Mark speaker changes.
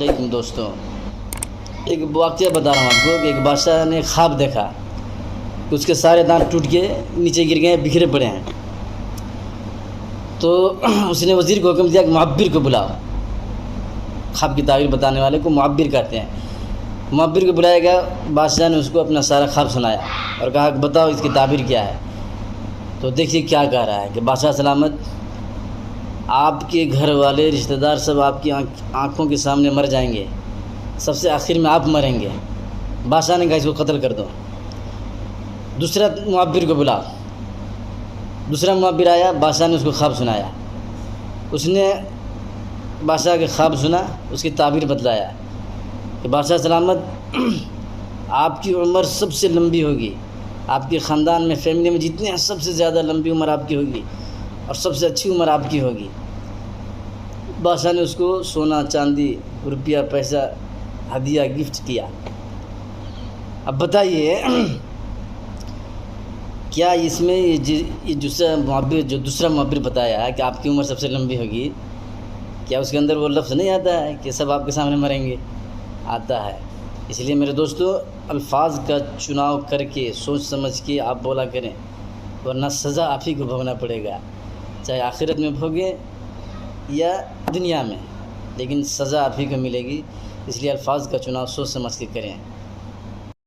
Speaker 1: علیکم دوستوں، ایک واقعہ بتا رہا ہوں آپ کو کہ ایک بادشاہ نے خواب دیکھا کہ اس کے سارے دانت ٹوٹ کے نیچے گر گئے ہیں، بکھرے پڑے ہیں۔ تو اس نے وزیر کو حکم دیا کہ معبر کو بلاؤ۔ خواب کی تعبیر بتانے والے کو معبر کہتے ہیں۔ معبر کو بلایا گیا، بادشاہ نے اس کو اپنا سارا خواب سنایا اور کہا کہ بتاؤ اس کی تعبیر کیا ہے۔ تو دیکھیے کیا کہہ رہا ہے کہ بادشاہ سلامت، آپ کے گھر والے رشتہ دار سب آپ کی آنکھوں کے سامنے مر جائیں گے، سب سے آخر میں آپ مریں گے۔ بادشاہ نے کہا اس کو قتل کر دو۔ دوسرا معبر کو بلا۔ دوسرا معبر آیا، بادشاہ نے اس کو خواب سنایا۔ اس نے بادشاہ کے خواب سنا، اس کی تعبیر بتلایا کہ بادشاہ سلامت، آپ کی عمر سب سے لمبی ہوگی، آپ کے خاندان میں فیملی میں جتنے ہیں سب سے زیادہ لمبی عمر آپ کی ہوگی اور سب سے اچھی عمر آپ کی ہوگی۔ بادشاہ نے اس کو سونا چاندی روپیہ پیسہ ہدیہ گفٹ کیا۔ اب بتائیے کیا اس میں یہ دوسرا معبر بتایا ہے کہ آپ کی عمر سب سے لمبی ہوگی، کیا اس کے اندر وہ لفظ نہیں آتا ہے کہ سب آپ کے سامنے مریں گے؟ آتا ہے۔ اس لیے میرے دوستو، الفاظ کا چناؤ کر کے سوچ سمجھ کے آپ بولا کریں، ورنہ سزا آپ ہی کو بھوگنا پڑے گا، چاہے آخرت میں بھوگیں یا دنیا میں، لیکن سزا آپ ہی کو ملے گی۔ اس لیے الفاظ کا چناؤ سوچ سمجھ کے کریں۔